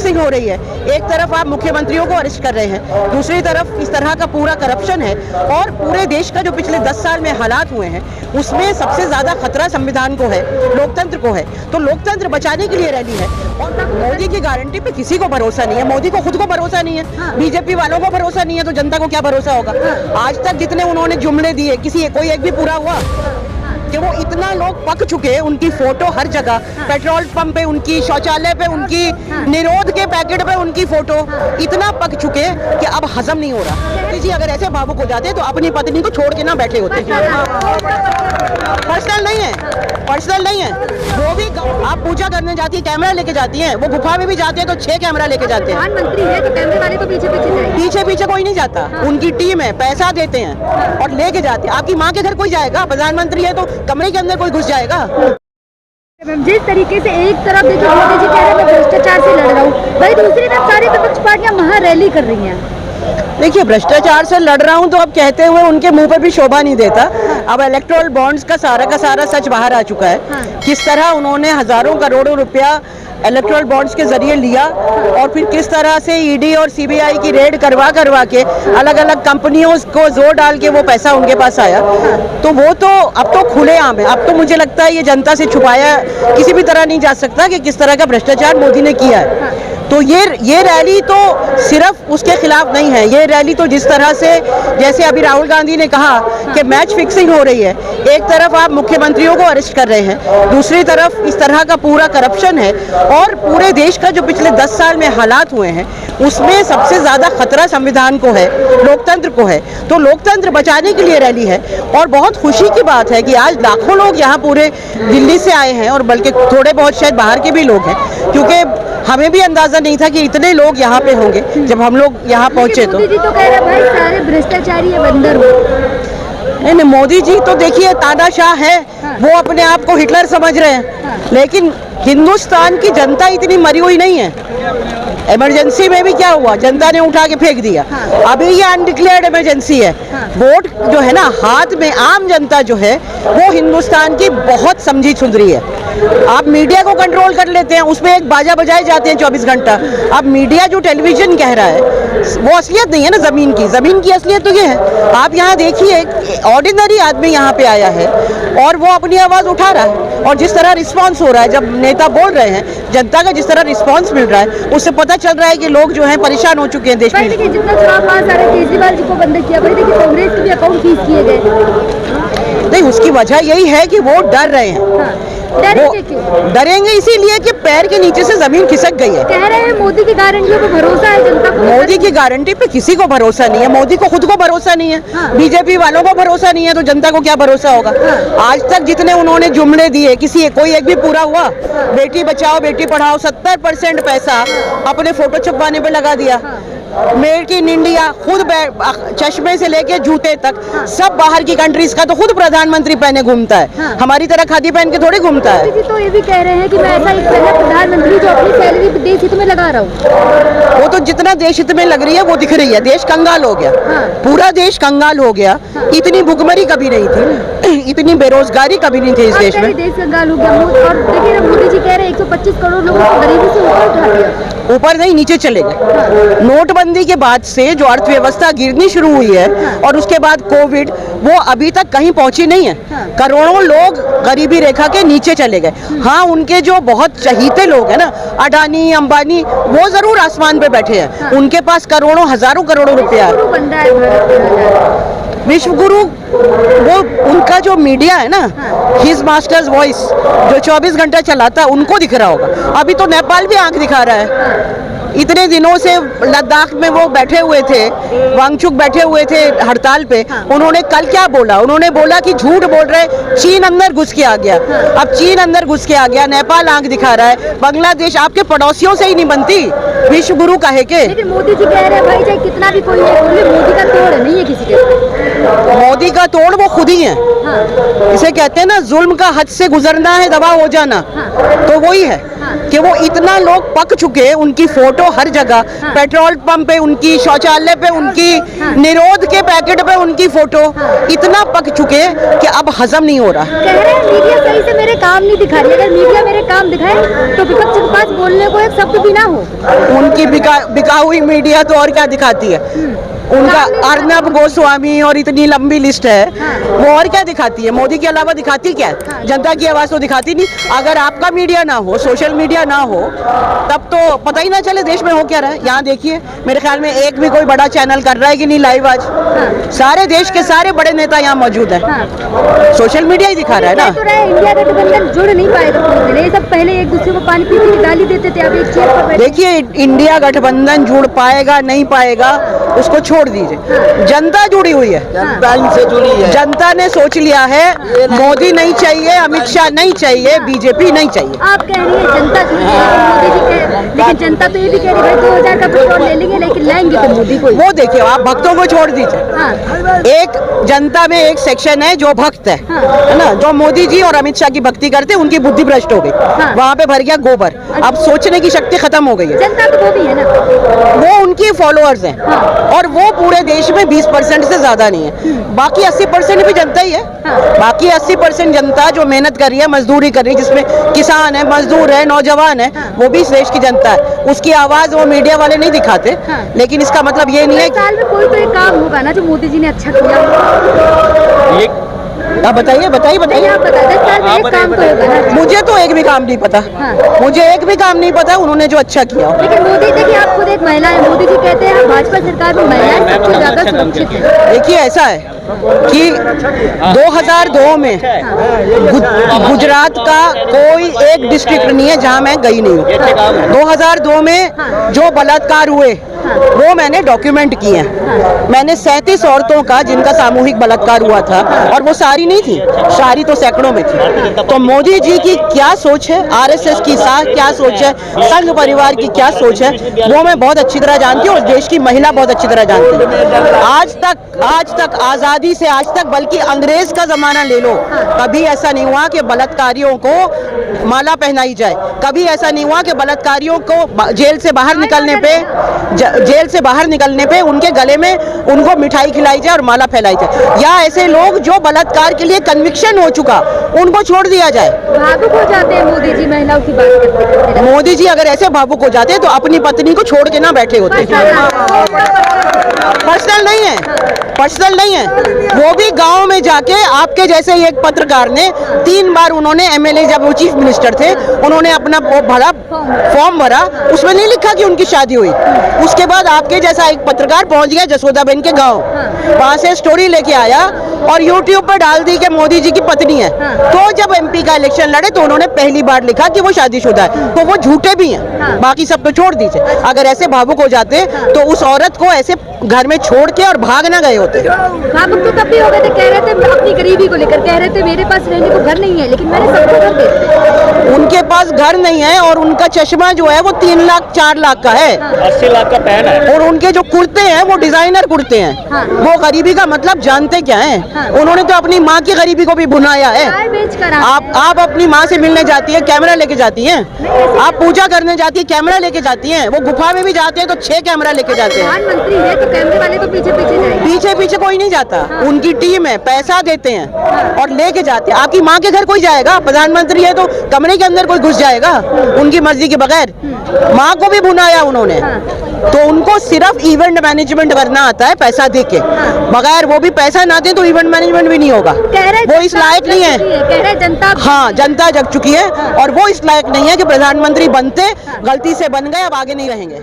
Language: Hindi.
फिक्सिंग हो रही है। एक तरफ आप मुख्यमंत्रियों को अरेस्ट कर रहे हैं, दूसरी तरफ इस तरह का पूरा करप्शन है और पूरे देश का जो पिछले 10 साल में हालात हुए हैं उसमें सबसे ज्यादा खतरा संविधान को है, लोकतंत्र को है। तो लोकतंत्र बचाने के लिए रैली है और मोदी की गारंटी पे किसी को भरोसा नहीं है। मोदी को खुद को भरोसा नहीं है, बीजेपी वालों को भरोसा नहीं है, तो जनता को क्या भरोसा होगा। आज तक जितने उन्होंने जुमले दिए कोई एक भी पूरा हुआ कि वो इतना लोग पक चुके, उनकी फोटो हर जगह, पेट्रोल पंप पे उनकी, शौचालय पे उनकी, निरोध के पैकेट पे उनकी फोटो, इतना पक चुके कि अब हजम नहीं हो रहा। जी अगर ऐसे भावुक हो जाते तो अपनी पत्नी को छोड़ के ना बैठे होते। पर्सनल नहीं है, वो भी आप पूजा करने जाती है कैमरा लेके जाती हैं, वो गुफा में भी जाते हैं तो 6 कैमरा लेके जाते हैं। प्रधानमंत्री है कि कैमरे वाले तो पीछे कोई नहीं जाता, उनकी टीम है, पैसा देते हैं और लेके जाते हैं। आपकी माँ के घर कोई जाएगा? प्रधानमंत्री है तो कमरे के अंदर कोई घुस जाएगा? जिस तरीके से एक तरफ देखिए मोदी जी कह रहे हैं मैं भ्रष्टाचार से लड़ रहा हूँ, वही दूसरी तरफ सारी विपक्ष पार्टियां महारैली कर रही हैं। देखिए भ्रष्टाचार से लड़ रहा हूं तो अब कहते हुए उनके मुंह पर भी शोभा नहीं देता। अब इलेक्टोरल बॉन्ड्स का सारा सच बाहर आ चुका है। किस तरह उन्होंने हजारों करोड़ों रुपया इलेक्टोरल बॉन्ड्स के जरिए लिया और फिर किस तरह से ईडी और सीबीआई की रेड करवा के अलग अलग कंपनियों को जोर डाल के वो पैसा उनके पास आया। तो वो तो अब तो खुलेआम है। अब तो मुझे लगता है ये जनता से छुपाया किसी भी तरह नहीं जा सकता कि किस तरह का भ्रष्टाचार मोदी ने किया है। तो ये रैली तो सिर्फ उसके खिलाफ नहीं है, ये रैली तो जिस तरह से जैसे अभी राहुल गांधी ने कहा कि मैच फिक्सिंग हो रही है, एक तरफ आप मुख्यमंत्रियों को अरेस्ट कर रहे हैं, दूसरी तरफ इस तरह का पूरा करप्शन है और पूरे देश का जो पिछले 10 साल में हालात हुए हैं उसमें सबसे ज्यादा खतरा संविधान को है, लोकतंत्र को है। तो लोकतंत्र बचाने के लिए रैली है और बहुत खुशी की बात है कि आज लाखों लोग यहाँ पूरे दिल्ली से आए हैं और बल्कि थोड़े बहुत शायद बाहर के भी लोग हैं, क्योंकि हमें भी अंदाजा नहीं था कि इतने लोग यहाँ पे होंगे जब हम लोग यहाँ पहुँचे। तो मोदी जी तो कह रहे भाई सारे भ्रष्टाचारी बंदर हो। नहीं, मोदी जी तो देखिए तानाशाह है, वो अपने आप को हिटलर समझ रहे हैं, लेकिन हिंदुस्तान की जनता इतनी मरी हुई नहीं है। इमरजेंसी में भी क्या हुआ, जनता ने उठा के फेंक दिया। अभी ये अनडिक्लेयर्ड इमरजेंसी है। वोट जो है ना हाथ में, आम जनता जो है वो हिंदुस्तान की बहुत समझी सुधरी है। आप मीडिया को कंट्रोल कर लेते हैं, उसमें एक बाजा बजाए जाते हैं 24 घंटा। अब मीडिया जो टेलीविजन कह रहा है वो असलियत नहीं है ना जमीन की असलियत तो ये है। आप यहाँ देखिए ऑर्डिनरी आदमी यहाँ पे आया है और वो अपनी आवाज उठा रहा है और जिस तरह रिस्पांस हो रहा है जब नेता बोल रहे हैं, जनता का जिस तरह रिस्पांस मिल रहा है उससे पता चल रहा है कि लोग जो है परेशान हो चुके हैं देश में। देखिए जितना चुनाव पास आ रहे केजरीवाल जी को बंद किया, भाई देखिए कांग्रेस के भी अकाउंट फ्रीज किए गए। नहीं, उसकी वजह यही है कि वो डर रहे हैं। डरेंगे इसीलिए कि पैर के नीचे से जमीन खिसक गई है। कह रहे हैं मोदी की गारंटियों पे भरोसा है जनता को। मोदी की गारंटी पे किसी को भरोसा नहीं है, मोदी को खुद को भरोसा नहीं है, बीजेपी वालों को भरोसा नहीं है, तो जनता को क्या भरोसा होगा। आज तक जितने उन्होंने जुमले दिए कोई एक भी पूरा हुआ। बेटी बचाओ बेटी पढ़ाओ 70% पैसा अपने फोटो छपवाने पे लगा दिया। मेड इन इंडिया, खुद चश्मे से लेके जूते तक सब बाहर की कंट्रीज का तो खुद प्रधानमंत्री पहने घूमता है। हमारी तरह खादी पहन के थोड़ी घूमता है। तो ये भी कह रहे हैं कि मैं ऐसा एक प्रधानमंत्री जो अपनी सैलरी देश हित में लगा रहा हूँ। वो तो जितना देश हित में लग रही है वो दिख रही है। देश कंगाल हो गया, पूरा देश कंगाल हो गया। इतनी भुखमरी कभी नहीं थी, इतनी बेरोजगारी कभी नहीं थी इस देश में। देश कंगाल हो गया। और देखिए मोदी जी कह रहे हैं 125 करोड़ लोगों को गरीबी से ऊपर उठा दिया। ऊपर नहीं नीचे चले गए। नोटबंदी के बाद से जो अर्थव्यवस्था गिरनी शुरू हुई है और उसके बाद कोविड, वो अभी तक कहीं पहुंची नहीं है। करोड़ों लोग गरीबी रेखा के नीचे चले गए। हाँ, उनके जो बहुत चहीते लोग हैं ना, अडानी अंबानी, वो जरूर आसमान पे बैठे हैं। उनके पास करोड़ों हजारों करोड़ों रुपया है। विश्व गुरु वो उनका जो मीडिया है ना, हिज मास्टर्स वॉइस जो 24 घंटा चलाता है, उनको दिख रहा होगा। अभी तो नेपाल भी आंख दिखा रहा है। इतने दिनों से लद्दाख में वो बैठे हुए थे, वांगचुक बैठे हुए थे हड़ताल पे। उन्होंने कल क्या बोला? उन्होंने बोला कि झूठ बोल रहे, चीन अंदर घुस के आ गया। अब चीन अंदर घुस के आ गया, नेपाल आंख दिखा रहा है, बांग्लादेश आपके पड़ोसियों से ही नहीं बनती विश्व गुरु कहे के। लेकिन मोदी जी कह रहे हैं भाई चाहे कितना भी कोई है, मोदी का तोड़ नहीं है किसी के। मोदी का तोड़ वो खुद ही है। इसे कहते हैं ना, जुल्म का हद से गुजरना है दबा हो जाना, तो वही है। कि वो इतना लोग पक चुके हैं, उनकी फोटो हर जगह, पेट्रोल पंप पे उनकी, शौचालय पे उनकी, निरोध के पैकेट पे उनकी फोटो, इतना पक चुके हैं कि अब हजम नहीं हो रहा। कह रहे हैं मीडिया सही से मेरे काम नहीं दिखा रही, अगर मीडिया मेरे काम दिखाए तो विपक्ष के पास बोलने को एक शब्द भी ना हो। उनकी बिका हुई मीडिया तो और क्या दिखाती है, उनका अर्नब गोस्वामी और इतनी लंबी लिस्ट है, वो और क्या दिखाती है, मोदी के अलावा दिखाती क्या है? जनता की आवाज़ तो दिखाती नहीं। अगर आपका मीडिया ना हो, सोशल मीडिया ना हो, तब तो पता ही ना चले देश में हो क्या रहा है। यहाँ देखिए, मेरे ख्याल में एक भी कोई बड़ा चैनल कर रहा है कि नहीं लाइव आज? सारे देश के सारे बड़े नेता यहाँ मौजूद है, सोशल मीडिया ही दिखा रहा है ना। तो रहा है, इंडिया गठबंधन जुड़ नहीं पाएगा, ये सब पहले एक दूसरे को पानी पीने की गाली देते थे, अब एक चेयर पर बैठे। देखिए, इंडिया गठबंधन जुड़ पाएगा नहीं पाएगा उसको छोड़ दीजिए, जनता जुड़ी हुई है, जनता इनसे जुड़ी है। जनता ने सोच लिया है मोदी नहीं चाहिए, अमित शाह नहीं चाहिए, बीजेपी नहीं चाहिए। आप कह रही है जनता जुड़ी है, मोदी जी लेकिन जनता तो ये भी कह रही है 2000 का पेट्रोल ले लेंगे लेकिन लाएंगे तो मोदी को। वो देखिए, आप भक्तों को छोड़ दीजिए। हाँ। एक जनता में एक सेक्शन है जो भक्त है ना, जो मोदी जी और अमित शाह की भक्ति करते हैं, उनकी बुद्धि भ्रष्ट हो गई, वहाँ पे भर गया गोबर, अब सोचने की शक्ति खत्म हो गई है। जनता तो वो भी है ना, वो उनके फॉलोअर्स हैं, और वो पूरे देश में 20% से ज्यादा नहीं है, बाकी 80% भी जनता ही है। बाकी 80% जनता जो मेहनत कर रही है, मजदूरी कर रही है, जिसमें किसान है, मजदूर है, नौजवान है, वो भी इस देश की जनता है। उसकी आवाज वो मीडिया वाले नहीं दिखाते, लेकिन इसका मतलब ये नहीं है साल में कोई तो एक काम होगा ना जो मोदी जी ने अच्छा किया। आप बताइए बताइए बताइए। आप बता 10 साल में एक काम तो होगा ना। मुझे तो एक भी काम नहीं पता, मुझे एक भी काम नहीं पता उन्होंने जो अच्छा किया। लेकिन मोदी देखिए, आप खुद एक महिला है, मोदी जी कहते हैं भाजपा सरकार में महिलाएं सबसे ज्यादा सुरक्षित है। देखिए, ऐसा है कि 2002 में गुजरात का कोई एक डिस्ट्रिक्ट नहीं है जहां मैं गई नहीं हूँ। 2002 में जो बलात्कार हुए वो मैंने डॉक्यूमेंट किए हैं। मैंने 37 औरतों का जिनका सामूहिक बलात्कार हुआ था, और वो सारी नहीं थी, सारी तो सैकड़ों में थी। तो मोदी जी की क्या सोच है, आरएसएस की क्या सोच है, संघ परिवार की क्या सोच है, वो मैं बहुत अच्छी तरह जानती हूँ, और देश की महिला बहुत अच्छी तरह जानती है। आज तक आजादी से आज तक, बल्कि अंग्रेज का जमाना ले लो, कभी ऐसा नहीं हुआ कि बलात्कारियों को माला पहनाई जाए, कभी ऐसा नहीं हुआ कि बलात्कारियों को जेल से बाहर निकलने पे उनके गले में उनको मिठाई खिलाई जाए और माला फैलाई जाए, या ऐसे लोग जो बलात्कार के लिए कन्विक्शन हो चुका उनको छोड़ दिया जाए। भावुक हो जाते हैं मोदी जी महिलाओं की बात करते। मोदी जी अगर ऐसे भावुक हो जाते तो अपनी पत्नी को छोड़ के ना बैठे होते। पर्सनल नहीं है, पर्सनल नहीं है, वो भी गांव में जाके आपके जैसे ही एक पत्रकार ने 3 बार उन्होंने एमएलए, जब वो चीफ मिनिस्टर थे, उन्होंने अपना फॉर्म भरा, उसमें नहीं लिखा कि उनकी शादी हुई। उसके बाद आपके जैसा एक पत्रकार पहुंच गया जसोदाबेन के गांव, वहां से स्टोरी लेके आया और यूट्यूब पर डाल दी कि मोदी जी की पत्नी है। तो जब एमपी का इलेक्शन लड़े तो उन्होंने पहली बार लिखा कि वो शादीशुदा है, तो वो झूठे भी हैं, बाकी सब तो छोड़ दीजिए। अगर ऐसे भावुक हो जाते तो उस औरत को ऐसे घर में छोड़ के और भाग ना गए होते। भावुक तो तब भी हो गए थे, कह रहे थे अपनी गरीबी को लेकर, कह रहे थे मेरे पास रहने को घर नहीं है लेकिन मैंने सबको घर दे दिया। उनके पास घर नहीं है, और उनका चश्मा जो है वो 3 लाख 4 लाख का है, 80 लाख का पैन है, और उनके जो कुर्ते हैं वो डिजाइनर कुर्ते हैं। वो गरीबी का मतलब जानते क्या है? उन्होंने तो अपनी माँ की गरीबी को भी भुनाया है। आप अपनी माँ से मिलने जाती है, कैमरा लेके जाती हैं, आप पूजा करने जाती है, कैमरा लेके जाती हैं, वो गुफा में भी जाते हैं तो 6 कैमरा लेके जाते हैं। प्रधानमंत्री है तो कैमरे वाले तो पीछे पीछे पीछे कोई नहीं जाता, उनकी टीम है, पैसा देते हैं और लेके जाते हैं। आपकी माँ के घर कोई जाएगा? प्रधानमंत्री है तो कमरे के अंदर कोई घुस जाएगा उनकी मर्जी के बगैर? माँ को भी भुनाया उन्होंने। तो उनको सिर्फ इवेंट मैनेजमेंट करना आता है पैसा दे के, बगैर वो भी पैसा ना दे तो इवेंट मैनेजमेंट भी नहीं होगा। वो इस लायक नहीं है। कह रहे जनता, हाँ, जनता जग चुकी है, और वो इस लायक नहीं है कि प्रधानमंत्री बनते, गलती से बन गए, अब आगे नहीं रहेंगे।